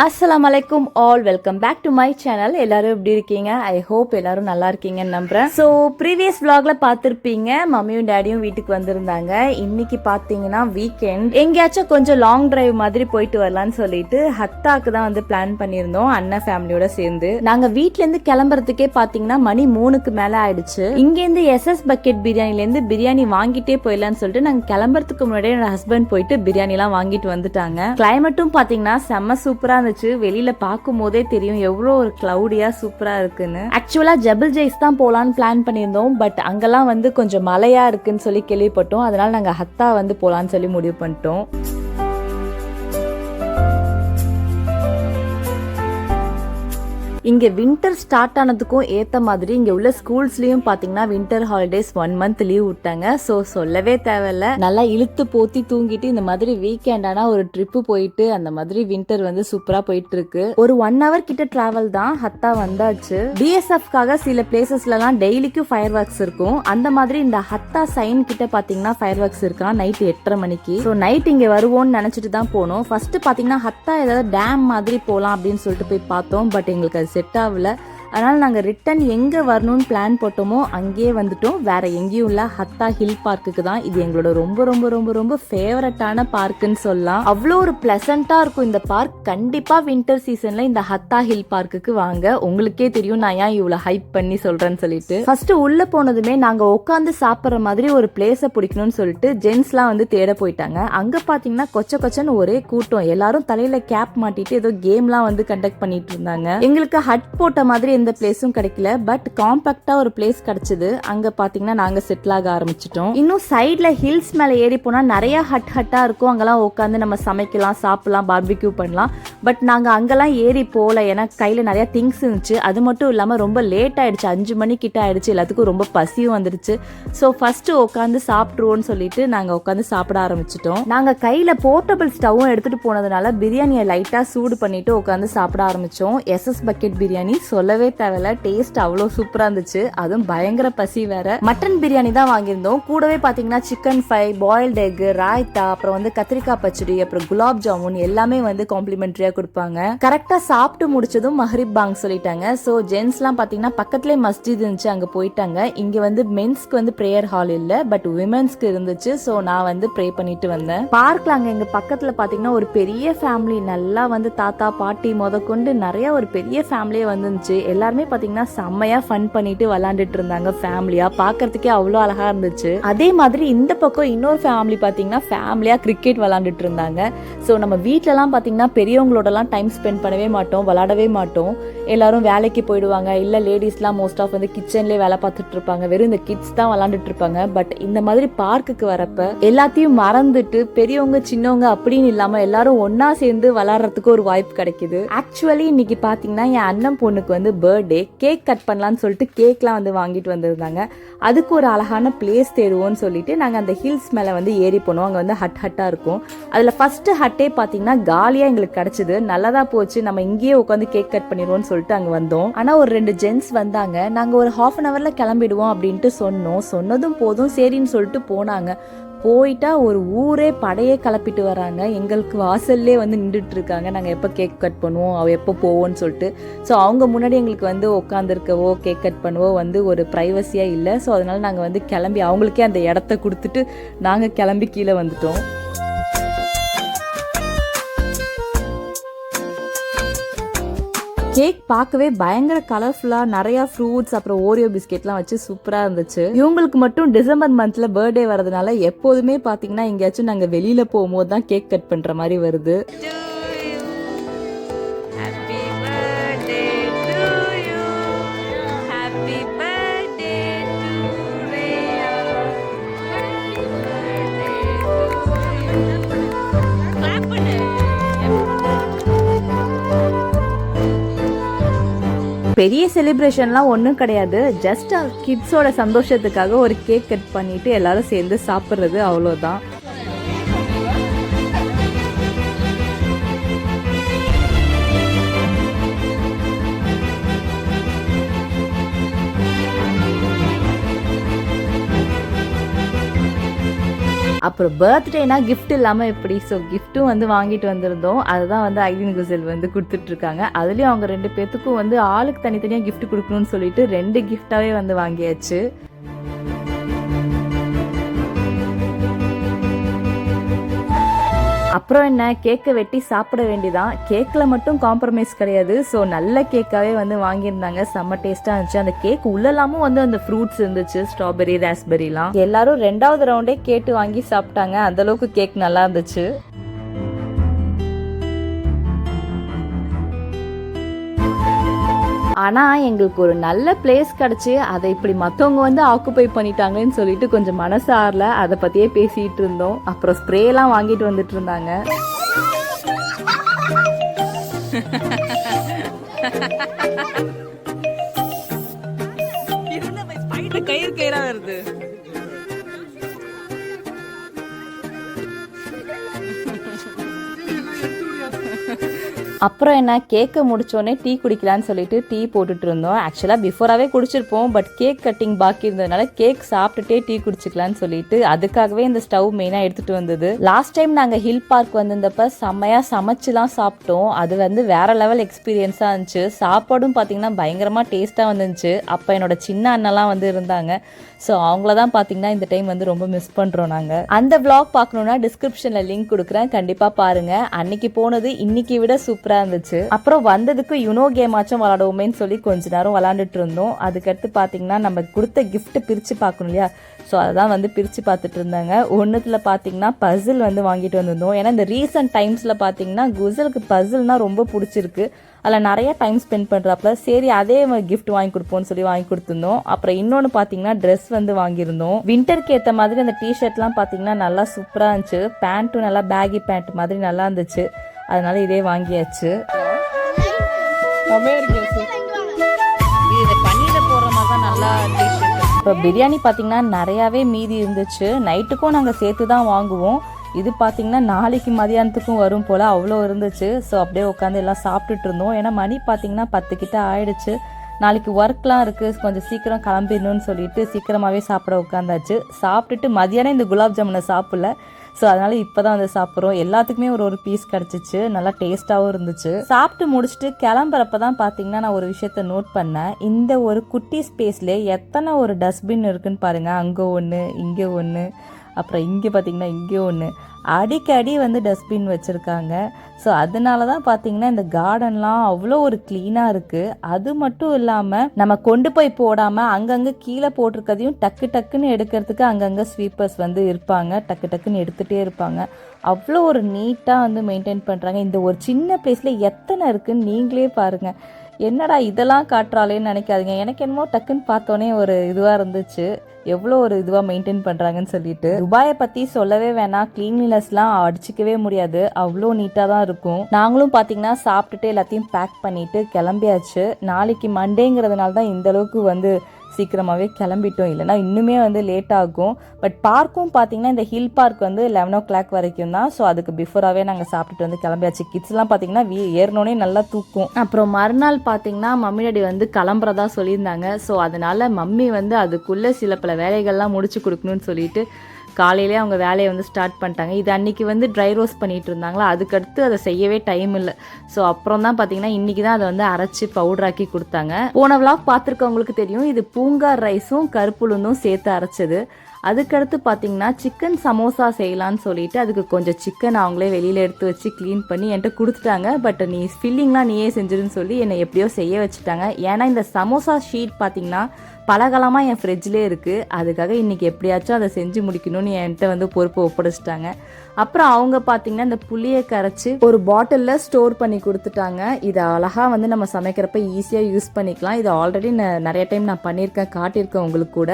அஸ்ஸலாமலைக்கும் all, welcome back to my channel. எல்லாரும் எப்படி இருக்கீங்க? ஐ ஹோப் எல்லாரும் நல்லா இருக்கீங்கன்னு நம்புறேன். ஸோ ப்ரீவியஸ் vlogல பார்த்துருப்பீங்க, மம்மியும் டேடியும் வீட்டுக்கு வந்திருந்தாங்க. இன்னைக்கு பார்த்தீங்கன்னா வீக்கெண்ட், எங்கேயாச்சும் கொஞ்சம் லாங் டிரைவ் மாதிரி போயிட்டு வரலான்னு சொல்லிட்டு ஹத்தாக்கு தான் வந்து பிளான் பண்ணியிருந்தோம் அண்ணன் ஃபேமிலியோட சேர்ந்து. நாங்கள் வீட்டிலேருந்து கிளம்புறதுக்கே பார்த்தீங்கன்னா மணி 3க்கு மேலே ஆயிடுச்சு. இங்கேருந்து எஸ்எஸ் பக்கெட் பிரியாணிலேருந்து பிரியாணி வாங்கிட்டே போயிடலான்னு சொல்லிட்டு நாங்கள் கிளம்புறதுக்கு முன்னாடியே என்னோட ஹஸ்பண்ட் போயிட்டு பிரியாணிலாம் வாங்கிட்டு வந்துட்டாங்க. கிளைமேட்டும் பார்த்தீங்கன்னா செம்ம சூப்பராக வெளியில பார்க்கும் போதே தெரியும் எவ்வளவு ஒரு கிளவுடியா சூப்பரா இருக்குன்னு. ஆக்சுவலா ஜபல் ஜெய்ஸ் தான் போலான்னு பிளான் பண்ணியிருந்தோம். பட் அங்கெல்லாம் வந்து கொஞ்சம் மழையா இருக்குன்னு சொல்லி கேள்விப்பட்டோம். அதனால நாங்க ஹத்தா வந்து போலான்னு சொல்லி முடிவு பண்ணிட்டோம். இங்கே வின்டர் ஸ்டார்ட் ஆனதுக்கும் ஏற்ற மாதிரி இங்கே உள்ள ஸ்கூல்ஸ்லேயும் பார்த்தீங்கன்னா வின்டர் ஹாலிடேஸ் 1 month லீவ் விட்டாங்க. ஸோ சொல்லவே தேவையில்ல, நல்லா இழுத்து போத்தி தூங்கிட்டு இந்த மாதிரி வீக்கெண்ட் ஆனால் ஒரு ட்ரிப்பு போயிட்டு அந்த மாதிரி வின்டர் வந்து சூப்பராக போயிட்டு இருக்கு. ஒரு 1 hour கிட்ட டிராவல் தான் ஹத்தா வந்தாச்சு. பிஎஸ்எஃப்காக சில பிளேசஸ்லாம் டெய்லிக்கும் ஃபயர் ஒர்க்ஸ் இருக்கும். அந்த மாதிரி இந்த ஹத்தா சைன் கிட்ட பார்த்தீங்கன்னா ஃபயர் ஒர்க்ஸ் இருக்கான் நைட் 8:30 மணிக்கு. ஸோ நைட் இங்கே வருவோம்னு நினச்சிட்டு தான் போனோம். ஃபர்ஸ்ட் பார்த்தீங்கன்னா ஹத்தா ஏதாவது டேம் மாதிரி போகலாம் அப்படின்னு சொல்லிட்டு போய் பார்த்தோம். பட் எங்களுக்கு செட் ஆகல. அதனால் நாங்கள் ரிட்டன் எங்கே வரணும்னு பிளான் போட்டோமோ அங்கேயே வந்துட்டோம். வேற எங்கேயும் இல்லை, ஹத்தா ஹில் பார்க்குக்கு தான். இது எங்களோட ரொம்ப ரொம்ப ரொம்ப ரொம்ப ஃபேவரட்டான பார்க்குன்னு சொல்லலாம். அவ்வளோ ஒரு பிளசண்டாக இருக்கும் இந்த பார்க். கண்டிப்பாக வின்டர் சீசனில் இந்த ஹத்தா ஹில் பார்க்குக்கு வாங்க. உங்களுக்கே தெரியும் நான் ஏன் இவ்வளோ ஹைப் பண்ணி சொல்கிறேன்னு சொல்லிட்டு. ஃபர்ஸ்ட் உள்ளே போனதுமே நாங்கள் உட்காந்து சாப்பிட்ற மாதிரி ஒரு பிளேஸை பிடிக்கணும்னு சொல்லிட்டு ஜென்ஸ்லாம் வந்து தேட போயிட்டாங்க. அங்கே பார்த்தீங்கன்னா கொச்சன்னு ஒரே கூட்டம். எல்லாரும் தலையில் கேப் மாட்டிட்டு ஏதோ கேம்லாம் வந்து கண்டக்ட் பண்ணிட்டு இருந்தாங்க. எங்களுக்கு ஹட் போட்ட மாதிரி எந்த பிளேஸும் கிடைக்கல. பட் காம்பாக்டா ஒரு பிளேஸ் கிடைச்சது. அங்க பாத்தீங்கன்னா நாங்க செட்டில் ஆக ஆரம்பிச்சிட்டோம். இன்னும் சைட்ல ஹில்ஸ் மேல ஏறி போனா நிறைய ஹட்டா இருக்கும். அங்கெல்லாம் உட்காந்து நம்ம சமைக்கலாம், சாப்பிடலாம், பார்பிக்யூ பண்ணலாம். பட் நாங்க அங்கெல்லாம் ஏறி போல. ஏன்னா கையில நிறைய திங்ஸ் இருந்துச்சு. அது மட்டும் இல்லாம ரொம்ப லேட் ஆயிடுச்சு, 5 மணி கிட்ட ஆயிடுச்சு. எல்லாத்துக்கும் ரொம்ப பசியும் வந்துருச்சு. ஸோ ஃபர்ஸ்ட் உட்காந்து சாப்பிட்டுருவோம்னு சொல்லிட்டு நாங்க உட்காந்து சாப்பிட ஆரம்பிச்சிட்டோம். நாங்க கையில போர்ட்டபிள் ஸ்டவ்வும் எடுத்துட்டு போனதுனால பிரியாணியை லைட்டா சூடு பண்ணிட்டு உட்காந்து சாப்பிட ஆரம்பிச்சோம். எஸ்எஸ் பக்கெட் பிரியாணி சொல்லவே தேவையில்ல, டேஸ்ட் அவ்வளோ சூப்பரா இருந்துச்சு. அதுவும் பயங்கர பசி வேற. மட்டன் பிரியாணி தான் வாங்கியிருந்தோம். கூடவே பாத்தீங்கன்னா chicken fry, boiled egg, raita, அப்புறம் வந்து கத்திரிக்காய் பச்சடி, அப்புறம் குலாப் ஜாமுன் எல்லாமே வந்து காம்ப்ளிமெண்டரியா கொடுப்பாங்க. கரெக்டா சாப்பிட்டு முடிச்சதும் மஹ்ரிப் பாங் சொல்லிட்டாங்க. ஸோ ஜென்ஸ்லாம் பாத்தீங்கன்னா பக்கத்துலேயே மஸ்ஜித் இருந்துச்சு, அங்க போயிட்டாங்க. இங்க வந்து மென்ஸ்க்கு வந்து பிரேயர் ஹால் இல்ல, பட் விமென்ஸ்க்கு இருந்துச்சு. ஸோ நான் வந்து ப்ரே பண்ணிட்டு வந்தேன். பார்க்ல அங்க எங்க பக்கத்துல பாத்தீங்கன்னா ஒரு பெரிய ஃபேமிலி, நல்லா வந்து தாத்தா பாட்டி முதற்கொண்டு நிறைய ஒரு பெரிய ஃபேமிலியே வந்துருந்துச்சு. எல்லாருமே பாத்தீங்கன்னா செம்மையா ஃபன் பண்ணிட்டு விளையாண்டுட்டு இருந்தாங்க ஃபேமிலியா. பாக்குறதுக்கே அவ்வளோ அழகா இருந்துச்சு. அதே மாதிரி இந்த பக்கம் இன்னொரு ஃபேமிலி பாத்தீங்கன்னா ஃபேமிலியா கிரிக்கெட் விளையாண்டுட்டு இருந்தாங்க. ஸோ நம்ம வீட்டுல எல்லாம் பாத்தீங்கன்னா பெரியவங்களோட எல்லாம் டைம் ஸ்பெண்ட் பண்ணவே மாட்டோம், விளையாடவே மாட்டோம். எல்லாரும் வேலைக்கு போயிடுவாங்க. இல்ல லேடிஸ்லாம் மோஸ்ட் ஆஃப் வந்து கிச்சன்லேயே வேலை பார்த்துட்டு இருப்பாங்க. வெறும் இந்த கிட்ஸ் தான் விளையாண்டுட்டு இருப்பாங்க. பட் இந்த மாதிரி பார்க்குக்கு வரப்ப எல்லாத்தையும் மறந்துட்டு பெரியவங்க சின்னவங்க அப்படின்னு இல்லாம எல்லாரும் ஒன்னா சேர்ந்து விளையாடுறதுக்கு ஒரு வாய்ப்பு கிடைக்குது. ஆக்சுவலி இன்னைக்கு பாத்தீங்கன்னா என் அண்ணன் பொண்ணுக்கு வந்து பர்த்டே, கேக் கட் பண்ணலான்னு சொல்லிட்டு கேக்லாம் வந்து வாங்கிட்டு வந்திருந்தாங்க. அதுக்கு ஒரு அழகான பிளேஸ் தேடுவோம்னு சொல்லிட்டு நாங்கள் அந்த ஹில்ஸ் மேலே வந்து ஏறி போனோம். அங்கே வந்து ஹட்டா இருக்கும். அதில் ஃபர்ஸ்ட் ஹட்டே பார்த்தீங்கன்னா காலியாக எங்களுக்கு கிடைச்சது. நல்லதா போச்சு, நம்ம இங்கேயே உட்காந்து கேக் கட் பண்ணிடுவோம்னு சொல்லிட்டு அங்கே வந்தோம். ஆனால் ஒரு 2 ஜென்ஸ் வந்தாங்க. நாங்கள் ஒரு 1/2 hourல கிளம்பிடுவோம் அப்படின்ட்டு சொன்னோம். சொன்னதும் போதும் சரின்னு சொல்லிட்டு போனாங்க. போயிட்டா ஒரு ஊரே படையே கிளப்பிட்டு வராங்க. எங்களுக்கு வாசல்லே வந்து நின்றுட்டு இருக்காங்க. நாங்கள் எப்போ கேக் கட் பண்ணுவோம், அவ எப்போ போவோம்னு சொல்லிட்டு. ஸோ அவங்க முன்னாடி எங்களுக்கு வந்து உட்காந்துருக்கவோ கேக் கட் பண்ணவோ வந்து ஒரு ப்ரைவசியாக இல்லை. ஸோ அதனால நாங்கள் வந்து கிளம்பி அவங்களுக்கே அந்த இடத்த கொடுத்துட்டு நாங்கள் கிளம்பி கீழே வந்துட்டோம். கேக் பார்க்கவே பயங்கர கலர்ஃபுல்லா நிறைய ஃப்ரூட்ஸ் அப்புறம் ஓரியோ பிஸ்கெட்லாம் வச்சு சூப்பரா இருந்துச்சு. இவங்களுக்கு மட்டும் டிசம்பர் மந்த்ல பர்த்டே வரதுனால எப்போதுமே பாத்தீங்கன்னா எங்கேயாச்சும் நாங்க வெளியில போகும்போது தான் கேக் கட் பண்ற மாதிரி வருது. பெரிய செலிப்ரேஷன்லாம் ஒன்றும் கிடையாது. ஜஸ்ட் கிட்ஸோட சந்தோஷத்துக்காக ஒரு கேக் கட் பண்ணிட்டு எல்லாரும் சேர்ந்து சாப்பிட்றது, அவ்வளோதான். அப்புறம் பர்த்டேனா கிஃப்ட் இல்லாமல் எப்படி, ஸோ கிஃப்ட்டும் வந்து வாங்கிட்டு வந்திருந்தோம். அதுதான் வந்து ஐலின் குசல் வந்து கொடுத்துட்ருக்காங்க. அதுலேயும் அவங்க 2 பேர்த்துக்கும் வந்து ஆளுக்கு தனித்தனியாக கிஃப்ட் கொடுக்கணும்னு சொல்லிட்டு 2 கிஃப்டாகவே வந்து வாங்கியாச்சு. அப்புறம் என்ன, கேக்கை வெட்டி சாப்பிட வேண்டிதான். கேக்கில் மட்டும் காம்ப்ரமைஸ் கிடையாது. ஸோ நல்ல கேக்காகவே வந்து வாங்கியிருந்தாங்க. செம்ம டேஸ்ட்டாக இருந்துச்சு. அந்த கேக் உள்ளலாமும் வந்து அந்த ஃப்ரூட்ஸ் இருந்துச்சு, ஸ்ட்ராபெரி, ராஸ்பெரிலாம். எல்லாரும் 2வது ரவுண்டே கேட்டு வாங்கி சாப்பிட்டாங்க. அந்தளவுக்கு கேக் நல்லா இருந்துச்சு. ஆனால் எங்களுக்கு ஒரு நல்ல பிளேஸ் கிடச்சி அதை இப்படி மற்றவங்க வந்து ஆக்குப்பை பண்ணிட்டாங்கன்னு சொல்லிட்டு கொஞ்சம் மனசு ஆறல. அதை பற்றியே பேசிகிட்டு இருந்தோம். அப்புறம் ஸ்ப்ரேலாம் வாங்கிட்டு வந்துட்டு இருந்தாங்க. கயிறு கயிறா வருது. அப்புறம் என்ன, கேக்கை முடிச்சோடனே டீ குடிக்கலான்னு சொல்லிட்டு டீ போட்டுட்டு இருந்தோம். ஆக்சுவலாக பிஃபோராகவே குடிச்சிருப்போம், பட் கேக் கட்டிங் பாக்கி இருந்ததுனால கேக் சாப்பிட்டுட்டே டீ குடிச்சிக்கலான்னு சொல்லிட்டு அதுக்காகவே இந்த ஸ்டவ் மெயினாக எடுத்துகிட்டு வந்தது. லாஸ்ட் டைம் நாங்கள் ஹில் பார்க் வந்திருந்தப்ப செம்மையாக சமைச்சுலாம் சாப்பிட்டோம். அது வந்து வேற லெவல் எக்ஸ்பீரியன்ஸாக இருந்துச்சு. சாப்பாடும் பார்த்தீங்கன்னா பயங்கரமாக டேஸ்ட்டாக வந்துருந்துச்சு. அப்போ என்னோட சின்ன அண்ணெல்லாம் வந்து இருந்தாங்க. ஸோ அவங்கள தான் பார்த்தீங்கன்னா இந்த டைம் வந்து ரொம்ப மிஸ் பண்ணுறோம் நாங்கள். அந்த விளாக் பார்க்கணுன்னா டிஸ்கிரிப்ஷனில் லிங்க் கொடுக்குறேன், கண்டிப்பாக பாருங்கள். அன்னைக்கு போனது இன்னைக்கு விட சூப்பராக இருந்துச்சு. அப்புறம் வந்ததுக்கு யுனோ கேம் ஆச்சும் விளாடுவோமேன்னு சொல்லி கொஞ்ச நேரம் விளாண்டுட்டு இருந்தோம். அதுக்கடுத்து பார்த்தீங்கன்னா நம்ம கொடுத்த கிஃப்ட் பிரித்து பார்க்கணும் இல்லையா, ஸோ அதான் வந்து பிரித்து பார்த்துட்டு இருந்தாங்க. ஒன்றுத்தில் பார்த்தீங்கன்னா பசில் வந்து வாங்கிட்டு வந்திருந்தோம். ஏன்னா இந்த ரீசன்ட் டைம்ஸில் பார்த்தீங்கன்னா குசலுக்கு பசில்னால் ரொம்ப பிடிச்சிருக்கு. அதில் நிறைய டைம் ஸ்பெண்ட் பண்ணுறாப்புல. சரி அதே கிஃப்ட் வாங்கி கொடுப்போம்னு சொல்லி வாங்கி கொடுத்துருந்தோம். அப்புறம் இன்னொன்று பார்த்தீங்கன்னா ட்ரெஸ் வந்து வாங்கியிருந்தோம். வின்டருக்கு ஏற்ற மாதிரி அந்த டிஷர்ட்லாம் பார்த்தீங்கன்னா நல்லா சூப்பராக இருந்துச்சு. பேண்ட்டும் நல்லா பேகி பேண்ட் மாதிரி நல்லா இருந்துச்சு. அதனால இதே வாங்கியாச்சு. இப்போ பிரியாணி பார்த்தீங்கன்னா நிறையாவே மீதி இருந்துச்சு. நைட்டுக்கும் நாங்கள் சேர்த்து தான் வாங்குவோம். இது பார்த்தீங்கன்னா நாளைக்கு மதியானத்துக்கும் வரும் போல் அவ்வளோ இருந்துச்சு. ஸோ அப்படியே உட்காந்து எல்லாம் சாப்பிட்டுட்டு இருந்தோம். ஏன்னா மணி பார்த்தீங்கன்னா 10 கிட்ட ஆயிடுச்சு. நாளைக்கு ஒர்க்லாம் இருக்குது, கொஞ்சம் சீக்கிரம் கிளம்பிடணும்னு சொல்லிட்டு சீக்கிரமாகவே சாப்பிட உட்காந்தாச்சு. சாப்பிட்டுட்டு மதியானம் இந்த குலாப் ஜாமுனை சாப்பிடல. ஸோ அதனால இப்போ தான் வந்து சாப்பிட்றோம். எல்லாத்துக்குமே ஒரு பீஸ் கிடச்சிச்சு. நல்லா டேஸ்ட்டாகவும் இருந்துச்சு. சாப்பிட்டு முடிச்சுட்டு கிளம்புறப்ப தான் பார்த்தீங்கன்னா நான் ஒரு விஷயத்த நோட் பண்ணேன். இந்த ஒரு குட்டி ஸ்பேஸ்லேயே எத்தனை ஒரு டஸ்ட்பின் இருக்குன்னு பாருங்கள். அங்கே ஒன்று, இங்கே ஒன்று, அப்புறம் இங்கே பார்த்தீங்கன்னா இங்கே ஒன்று, அடிக்கடி வந்து டஸ்ட்பின் வச்சுருக்காங்க. ஸோ அதனால தான் பார்த்தீங்கன்னா இந்த கார்டன்லாம் அவ்வளோ ஒரு க்ளீனாக இருக்குது. அது மட்டும் இல்லாமல் நம்ம கொண்டு போய் போடாமல் அங்கங்கே கீழே போட்டிருக்கதையும் டக்கு டக்குன்னு எடுக்கிறதுக்கு அங்கங்கே ஸ்வீப்பர்ஸ் வந்து இருப்பாங்க. டக்கு டக்குன்னு எடுத்துகிட்டே இருப்பாங்க. அவ்வளோ ஒரு நீட்டாக வந்து மெயின்டைன் பண்ணுறாங்க. இந்த ஒரு சின்ன பிளேஸில் எத்தனை இருக்குன்னு நீங்களே பாருங்கள். என்னடா இதெல்லாம் காட்டுறாளேன்னு நினைக்காதீங்க. எனக்கு என்னமோ டக்குன்னு பார்த்தோன்னே ஒரு இதுவாக இருந்துச்சு, எவ்வளோ ஒரு இதுவாக மெயின்டைன் பண்ணுறாங்கன்னு சொல்லிட்டு. துபாயை பற்றி சொல்லவே வேணாம், கிளீன்லினஸ்லாம் அடிச்சிக்கவே முடியாது, அவ்வளோ நீட்டாக தான் இருக்கும். நாங்களும் பார்த்தீங்கன்னா சாப்பிட்டுட்டு எல்லாத்தையும் பேக் பண்ணிட்டு கிளம்பியாச்சு. நாளைக்கு மண்டேங்கிறதுனால தான் இந்த அளவுக்கு வந்து சீக்கிரமாகவே கிளம்பிட்டோம். இல்லைனா இன்னுமே வந்து லேட் ஆகும். பட் பார்க்கும் பார்த்தீங்கன்னா இந்த ஹில் பார்க் வந்து 11 o'clock வரைக்கும் தான். ஸோ அதுக்கு பிஃபோராகவே நாங்கள் சாப்பிட்டுட்டு வந்து கிளம்பியாச்சு. கிட்ஸ்லாம் பார்த்தீங்கன்னா ஏறினோடனே நல்லா தூக்கும். அப்புறம் மறுநாள் பார்த்தீங்கன்னா மம்மி டாடி வந்து கிளம்புறதா சொல்லியிருந்தாங்க. ஸோ அதனால் மம்மி வந்து அதுக்குள்ளே சில பல வேலைகள்லாம் முடிச்சு கொடுக்கணும்னு சொல்லிட்டு காலையிலே அவங்க வேலையை வந்து ஸ்டார்ட் பண்ணிட்டாங்க. இது அன்றைக்கி வந்து ட்ரை ரோஸ்ட் பண்ணிகிட்டு இருந்தாங்களா, அதுக்கடுத்து அதை செய்யவே டைம் இல்லை. ஸோ அப்புறம் தான் பார்த்தீங்கன்னா இன்றைக்கி தான் அதை வந்து அரைச்சி பவுடராக்கி கொடுத்தாங்க. போன விளாக் பார்த்துருக்கவங்களுக்கு தெரியும், இது பூங்கார் ரைஸும் கருப்புளுந்தும் சேர்த்து அரைச்சது. அதுக்கடுத்து பார்த்தீங்கன்னா சிக்கன் சமோசா செய்யலான்னு சொல்லிட்டு அதுக்கு கொஞ்சம் சிக்கன் அவங்களே வெளியில் எடுத்து வச்சு க்ளீன் பண்ணி என்கிட்ட கொடுத்துட்டாங்க. பட் நீ ஃபில்லிங்லாம் நீயே செஞ்சிருன்னு சொல்லி என்னை எப்படியோ செய்ய வச்சுட்டாங்க. ஏன்னா இந்த சமோசா ஷீட் பார்த்தீங்கன்னா பலகாலமாக என் ஃப்ரிட்ஜ்லேயே இருக்குது. அதுக்காக இன்றைக்கி எப்படியாச்சும் அதை செஞ்சு முடிக்கணும்னு என்கிட்ட வந்து பொறுப்பை ஒப்படைச்சிட்டாங்க. அப்புறம் அவங்க பார்த்தீங்கன்னா இந்த புளியை கரைச்சி ஒரு பாட்டிலில் ஸ்டோர் பண்ணி கொடுத்துட்டாங்க. இதை அழகாக வந்து நம்ம சமைக்கிறப்ப ஈஸியாக யூஸ் பண்ணிக்கலாம். இதை ஆல்ரெடி நிறைய டைம் நான் பண்ணியிருக்கேன், காட்டியிருக்கேன் உங்களுக்கு கூட.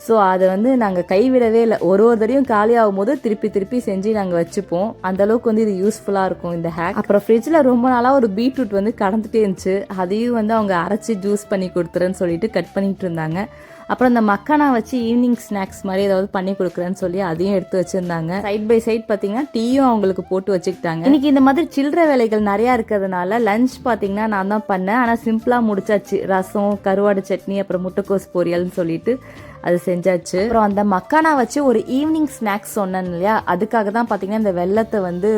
ஸோ அதை வந்து நாங்கள் கைவிடவே இல்லை. ஒரு தடையும் காலி ஆகும் போது திருப்பி செஞ்சு நாங்கள் வச்சுப்போம். அந்தளவுக்கு வந்து இது யூஸ்ஃபுல்லாக இருக்கும் இந்த ஹேக். அப்புறம் ஃப்ரிட்ஜில் ரொம்ப நாளாக ஒரு பீட்ரூட் வந்து கடந்துட்டே இருந்துச்சு. அதையும் வந்து அவங்க அரைச்சி ஜூஸ் பண்ணி கொடுத்துறேன்னு சொல்லிட்டு கட் பண்ணிட்டு இருந்தாங்க. அப்புறம் இந்த மக்கானா வச்சு ஈவினிங் ஸ்நாக்ஸ் மாதிரி ஏதாவது பண்ணி கொடுக்குறேன்னு சொல்லி அதையும் எடுத்து வச்சுருந்தாங்க. சைட் பை சைட் பார்த்தீங்கன்னா டீயும் அவங்களுக்கு போட்டு வச்சுக்கிட்டாங்க. இன்னைக்கு இந்த மாதிரி சில்லற வேலைகள் நிறையா இருக்கிறதுனால லஞ்ச் பார்த்தீங்கன்னா நான் தான் பண்ணேன். ஆனால் சிம்பிளாக முடிச்சாச்சு. ரசம், கருவாடு சட்னி, அப்புறம் முட்டைக்கோஸ் பொரியல்னு சொல்லிட்டு அது செஞ்சாச்சு. அப்புறம் அந்த மக்கானா வச்சு ஒரு ஈவினிங் ஸ்நாக்ஸ் சொன்னேன் இல்லையா, அதுக்காக தான் பார்த்தீங்கன்னா இந்த வெள்ளத்தை வந்து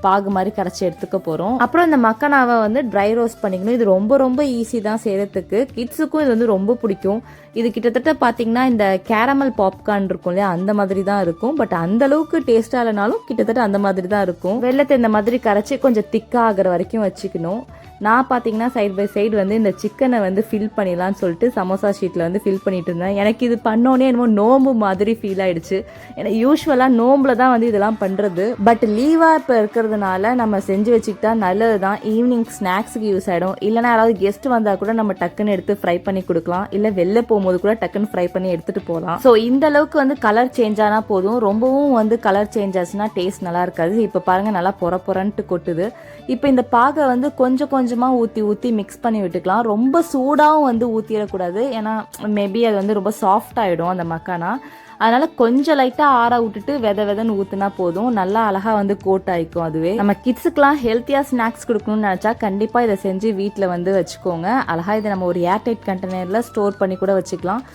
பாகு மாதிரி கரைச்சி எடுத்துக்க போகிறோம். அப்புறம் இந்த மக்கானாவை வந்து ட்ரை ரோஸ்ட் பண்ணிக்கணும். இது ரொம்ப ரொம்ப ஈஸி தான் செய்கிறதுக்கு. கிட்ஸுக்கும் இது வந்து ரொம்ப பிடிக்கும். இது கிட்டத்தட்ட பார்த்தீங்கன்னா இந்த கேரமல் பாப்கார்ன் இருக்கும் இல்லையா, அந்த மாதிரி தான் இருக்கும். பட் அந்த அளவுக்கு டேஸ்டாக இல்லைனாலும் கிட்டத்தட்ட அந்த மாதிரி தான் இருக்கும். வெள்ளத்தை இந்த மாதிரி கரைச்சி கொஞ்சம் திக்காக ஆகிற வரைக்கும் வச்சுக்கணும். நான் பார்த்தீங்கன்னா சைட் பை சைடு வந்து இந்த சிக்கனை வந்து ஃபில் பண்ணிடலான்னு சொல்லிட்டு சமோசா ஷீட்டில் வந்து ஃபில் பண்ணிட்டு இருந்தேன். எனக்கு இது பண்ணோன்னே என்னமோ நோம்பு மாதிரி ஃபீல் ஆயிடுச்சு. ஏன்னா யூஸ்வலாக நோம்பில் தான் வந்து இதெல்லாம் பண்ணுறது. பட் லீவாக இப்போ இருக்கிறதுனால நம்ம செஞ்சு வச்சுக்கிட்டா நல்லது தான். ஈவினிங் ஸ்நாக்ஸுக்கு யூஸ் ஆகிடும். இல்லைனா யாராவது கெஸ்ட் வந்தால் கூட நம்ம டக்குன்னு எடுத்து ஃப்ரை பண்ணி கொடுக்கலாம். இல்லை வெளில போகும்போது கூட டக்குன்னு ஃப்ரை பண்ணி எடுத்துகிட்டு போகலாம். ஸோ இந்த அளவுக்கு வந்து கலர் சேஞ்ச் ஆனால் போதும். ரொம்பவும் வந்து கலர் சேஞ்ச் ஆச்சுன்னா டேஸ்ட் நல்லா இருக்காது. இப்போ பாருங்கள் நல்லா பொறன்ட்டு கொட்டுது. இப்போ இந்த பாகை வந்து கொஞ்சம் கொஞ்சமாக ஊற்றி மிக்ஸ் பண்ணி விட்டுக்கலாம். ரொம்ப சூடாகவும் வந்து ஊற்றிடக்கூடாது. ஏன்னா மேபி அது வந்து ரொம்ப சாஃப்ட் ஆகிடும் அந்த மக்கானா. அதனால கொஞ்சம் லைட்டாக ஆற விட்டுட்டு வெதன்னு ஊற்றினா போதும். நல்லா அழகாக வந்து கோட் ஆகிக்கும். அதுவே நம்ம கிட்ஸுக்கெலாம் ஹெல்த்தியாக ஸ்நாக்ஸ் கொடுக்கணும்னு நினச்சா கண்டிப்பாக இதை செஞ்சு வீட்டில் வந்து வச்சுக்கோங்க. அழகாக இதை நம்ம ஒரு ஏர்டைட் கண்டெய்னரில் ஸ்டோர் பண்ணி கூட வச்சுக்கலாம்.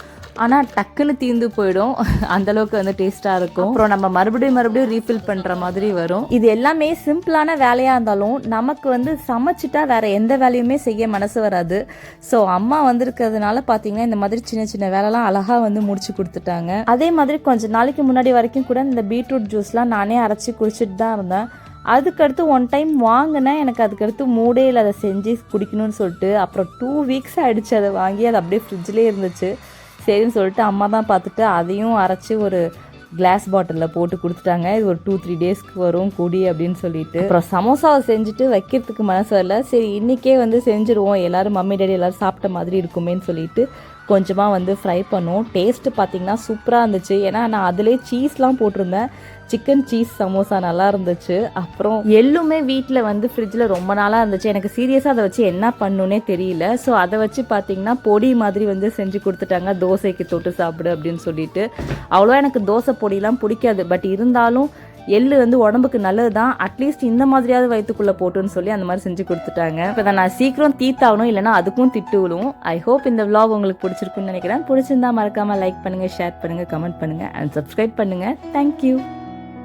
ஆனால் டக்குன்னு தீர்ந்து போயிடும். அந்தளவுக்கு வந்து டேஸ்ட்டாக இருக்கும். அப்புறம் நம்ம மறுபடியும் ரீஃபில் பண்ணுற மாதிரி வரும். இது எல்லாமே சிம்பிளான வேலையாக இருந்தாலும் நமக்கு வந்து சமைச்சிட்டா வேற எந்த வேலையுமே செய்ய மனசு வராது. ஸோ அம்மா வந்திருக்கிறதுனால பார்த்தீங்கன்னா இந்த மாதிரி சின்ன சின்ன வேலைலாம் அழகாக வந்து முடிச்சு கொடுத்துட்டாங்க. அதே மாதிரி கொஞ்சம் நாளைக்கு முன்னாடி வரைக்கும் கூட இந்த பீட்ரூட் ஜூஸ்லாம் நானே அரைச்சி குடிச்சிட்டு தான் இருந்தேன். அதுக்கடுத்து ஒன் டைம் வாங்கினேன். எனக்கு அதுக்கடுத்து மூடே இல்லை அதை செஞ்சு குடிக்கணும்னு சொல்லிட்டு. அப்புறம் 2 வீக்ஸ் ஆகிடுச்சு அதை வாங்கி. அது அப்படியே ஃப்ரிட்ஜ்லேயே இருந்துச்சு. சரின்னு சொல்லிட்டு அம்மா தான் பார்த்துட்டு அதையும் அரைச்சி ஒரு கிளாஸ் பாட்டிலில் போட்டு கொடுத்துட்டாங்க. இது ஒரு 2-3 டேஸ்க்கு வரும் குடி அப்படின்னு சொல்லிட்டு. அப்புறம் சமோசாவை செஞ்சுட்டு வைக்கிறதுக்கு மனசு வரல. சரி இன்றைக்கே வந்து செஞ்சுருவோம், எல்லோரும் மம்மி டேடி எல்லோரும் சாப்பிட்ட மாதிரி இருக்குமேன்னு சொல்லிட்டு கொஞ்சமாக வந்து ஃப்ரை பண்ணுவோம். டேஸ்ட்டு பார்த்திங்கன்னா சூப்பராக இருந்துச்சு. ஏன்னா நான் அதிலே சீஸ்லாம் போட்டிருந்தேன். சிக்கன் சீஸ் சமோசா நல்லா இருந்துச்சு. அப்புறம் எள்ளுமே வீட்டில் வந்து ஃப்ரிட்ஜில் ரொம்ப நாளாக இருந்துச்சு. எனக்கு சீரியஸாக அதை வச்சு என்ன பண்ணுன்னே தெரியல. ஸோ அதை வச்சு பார்த்திங்கன்னா பொடி மாதிரி வந்து செஞ்சு கொடுத்துட்டாங்க. தோசைக்கு தொட்டு சாப்பிடு அப்படின்னு சொல்லிட்டு. அவ்வளோ எனக்கு தோசை பொடியெலாம் பிடிக்காது. பட் இருந்தாலும் எள்ளு வந்து உடம்புக்கு நல்லது தான். அட்லீஸ்ட் இந்த மாதிரியாவது வயிற்றுக்குள்ளே போட்டுன்னு சொல்லி அந்த மாதிரி செஞ்சு கொடுத்துட்டாங்க. இப்போ தான் நான் சீக்கிரம் தீத்தாகணும், இல்லைனா அதுக்கும் திட்டு விழும். ஐ ஹோப் இந்த vlog உங்களுக்கு பிடிச்சிருக்குன்னு நினைக்கிறேன். பிடிச்சிருந்தா மறக்காமல் லைக் பண்ணுங்கள், ஷேர் பண்ணுங்கள், கமெண்ட் பண்ணுங்கள் அண்ட் சப்ஸ்கிரைப் பண்ணுங்கள். தேங்க்யூ.